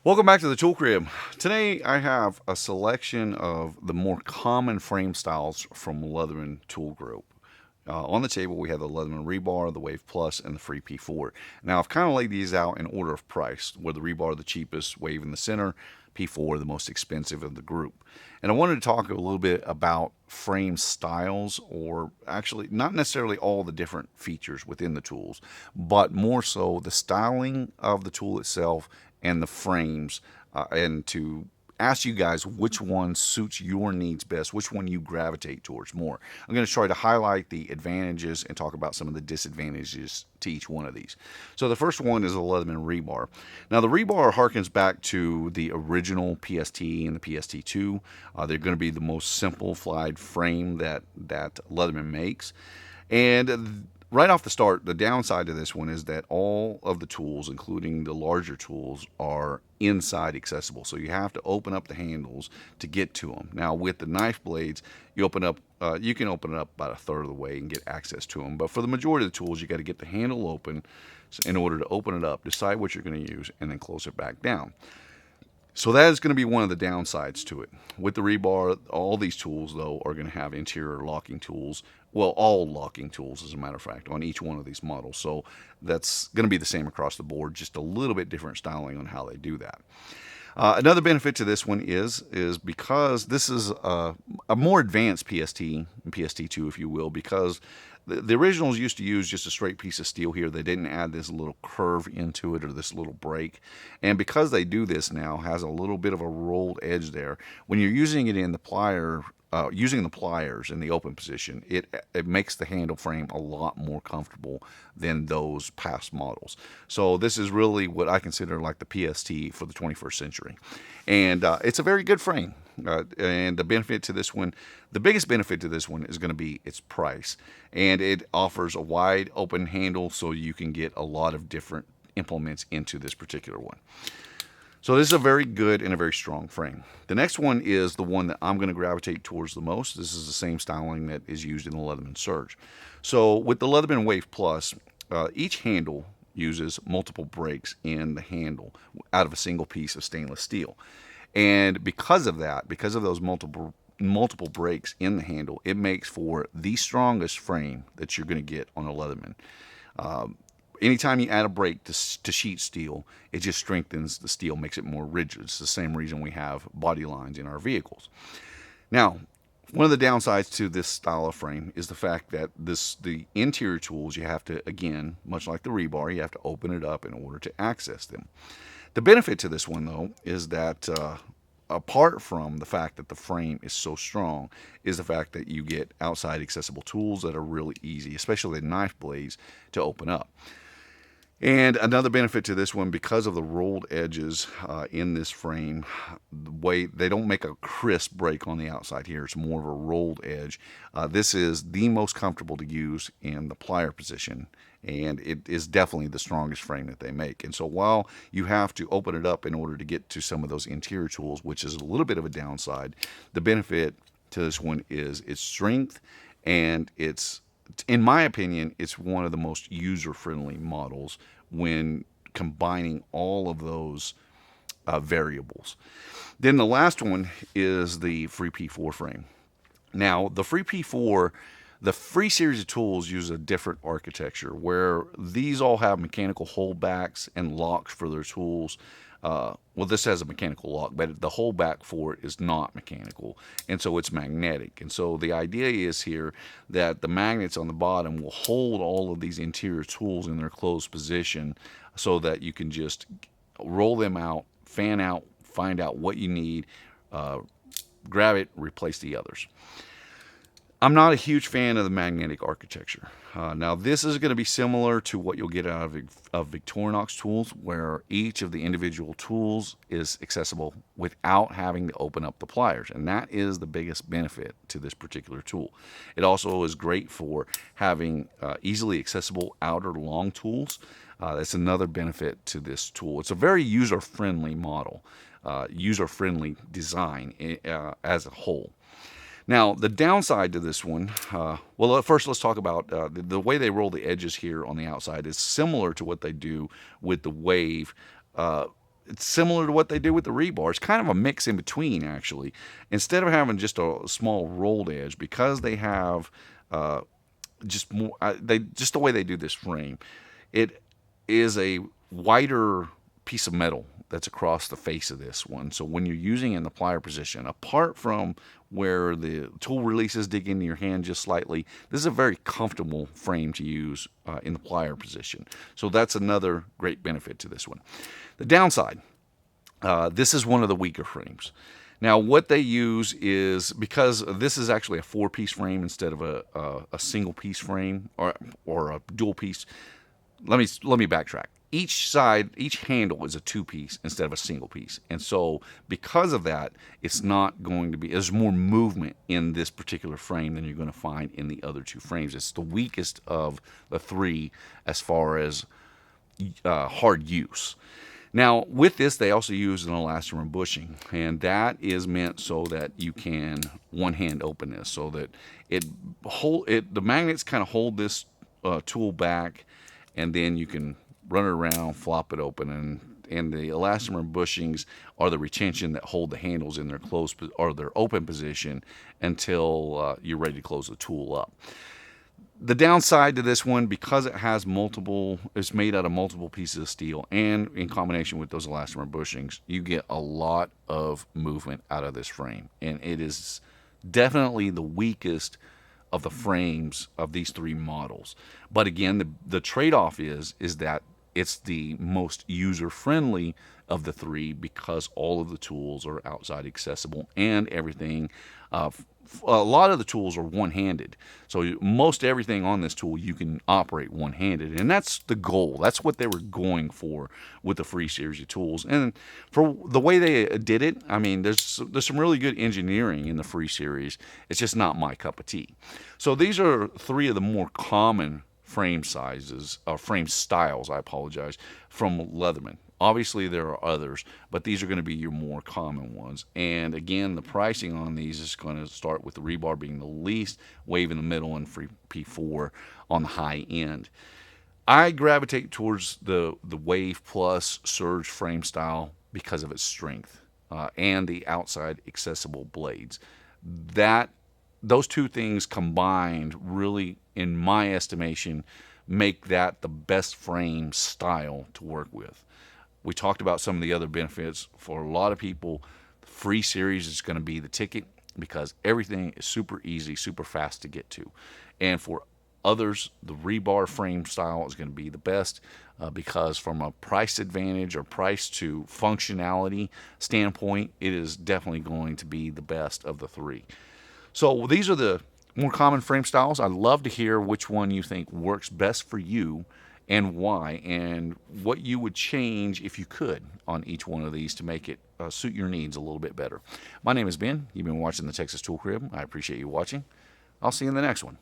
Welcome back to the Tool Crib. Today I have a selection of the more common frame styles from Leatherman Tool Group. On the table we have the Leatherman Rebar, the Wave Plus, and the Free P4. Now I've kind of laid these out in order of price, where the Rebar the cheapest, Wave in the center, P4 the most expensive of the group. And I wanted to talk a little bit about frame styles, or actually not necessarily all the different features within the tools, but more so the styling of the tool itself and the frames, and to ask you guys which one suits your needs best, which one you gravitate towards more. I'm going to try to highlight the advantages and talk about some of the disadvantages to each one of these. So the first one is the Leatherman rebar. Now the rebar harkens back to the original PST and the PST2. They're going to be the most simplified frame that Leatherman makes. And right off the start, the downside to this one is that all of the tools, including the larger tools, are inside accessible. So you have to open up the handles to get to them. Now with the knife blades, you can open it up about a third of the way and get access to them. But for the majority of the tools, you got to get the handle open in order to open it up, decide what you're going to use, and then close it back down. So that is going to be one of the downsides to it. With the rebar, all these tools, though, are going to have interior locking tools. Well, all locking tools, as a matter of fact, on each one of these models. So that's going to be the same across the board, just a little bit different styling on how they do that. Another benefit to this one is because this is a more advanced PST and PST2, if you will, because the originals used to use just a straight piece of steel here. They didn't add this little curve into it or this little break. And because they do this now, has a little bit of a rolled edge there. When you're using it in the using the pliers in the open position, it makes the handle frame a lot more comfortable than those past models. So this is really what I consider like the PST for the 21st century. And it's a very good frame. And the benefit to this one, the biggest benefit to this one is going to be its price. And it offers a wide open handle so you can get a lot of different implements into this particular one. So this is a very good and a very strong frame. The next one is the one that I'm going to gravitate towards the most. This is the same styling that is used in the Leatherman Surge. So with the Leatherman Wave Plus, each handle uses multiple breaks in the handle out of a single piece of stainless steel. And because of that, because of those multiple breaks in the handle, it makes for the strongest frame that you're going to get on a Leatherman. Anytime you add a break to sheet steel, it just strengthens the steel, makes it more rigid. It's the same reason we have body lines in our vehicles. Now, one of the downsides to this style of frame is the fact that the interior tools, you have to, again, much like the rebar, you have to open it up in order to access them. The benefit to this one, though, is that apart from the fact that the frame is so strong, is the fact that you get outside accessible tools that are really easy, especially the knife blades, to open up. And another benefit to this one, because of the rolled edges in this frame, the way they don't make a crisp break on the outside here, it's more of a rolled edge. This is the most comfortable to use in the plier position, and it is definitely the strongest frame that they make. And so while you have to open it up in order to get to some of those interior tools, which is a little bit of a downside, the benefit to this one is its strength, and in my opinion, it's one of the most user-friendly models when combining all of those variables. Then the last one is the Free P4 frame. Now, the Free P4, the free series of tools use a different architecture where these all have mechanical holdbacks and locks for their tools. Well, this has a mechanical lock, but the holdback for it is not mechanical, and so it's magnetic. And so the idea is here that the magnets on the bottom will hold all of these interior tools in their closed position so that you can just roll them out, fan out, find out what you need, grab it, replace the others. I'm not a huge fan of the magnetic architecture. Now, this is going to be similar to what you'll get out of Victorinox tools, where each of the individual tools is accessible without having to open up the pliers. And that is the biggest benefit to this particular tool. It also is great for having easily accessible outer long tools. That's another benefit to this tool. It's a very user-friendly model, user-friendly design as a whole. Now, the downside to this one, well, first let's talk about the way they roll the edges here on the outside is similar to what they do with the Wave, it's similar to what they do with the rebar. It's kind of a mix in between, actually. Instead of having just a small rolled edge, because they have just more, they just the way they do this frame, it is a wider piece of metal that's across the face of this one. So when you're using it in the plier position, apart from where the tool releases dig into your hand just slightly, this is a very comfortable frame to use in the plier position. So that's another great benefit to this one. The downside, this is one of the weaker frames. Now, what they use is, because this is actually a 4-piece frame instead of a single-piece frame or a dual-piece. Let me backtrack. Each side, each handle is a 2-piece instead of a single piece. And so because of that, it's not going to be, there's more movement in this particular frame than you're going to find in the other 2 frames. It's the weakest of the 3 as far as hard use. Now, with this, they also use an elastomer bushing, and that is meant so that you can one-hand open this, so that the magnets kind of hold this tool back, and then you can run it around, flop it open, and the elastomer bushings are the retention that hold the handles in their closed or their open position until you're ready to close the tool up. The downside to this one, because it has it's made out of multiple pieces of steel, and in combination with those elastomer bushings, you get a lot of movement out of this frame, and it is definitely the weakest of the frames of these 3 models. But again, the trade-off is that it's the most user-friendly of the 3, because all of the tools are outside accessible, and everything, a lot of the tools are one-handed. So most everything on this tool you can operate one-handed, and that's the goal. That's what they were going for with the free series of tools. And for the way they did it, I mean, there's some really good engineering in the free series. It's just not my cup of tea. So these are 3 of the more common frame sizes, or frame styles, I apologize, from Leatherman. Obviously, there are others, but these are going to be your more common ones. And again, the pricing on these is going to start with the rebar being the least, wave in the middle, and free P4 on the high end. I gravitate towards the Wave Plus Surge frame style because of its strength and the outside accessible blades. Those 2 things combined really, in my estimation, make that the best frame style to work with. We talked about some of the other benefits. For a lot of people, the free series is going to be the ticket, because everything is super easy, super fast to get to. And for others, the rebar frame style is going to be the best because from a price advantage or price to functionality standpoint, it is definitely going to be the best of the 3. So these are the more common frame styles. I'd love to hear which one you think works best for you and why, and what you would change if you could on each one of these to make it suit your needs a little bit better. My name is Ben. You've been watching the Texas Tool Crib. I appreciate you watching. I'll see you in the next one.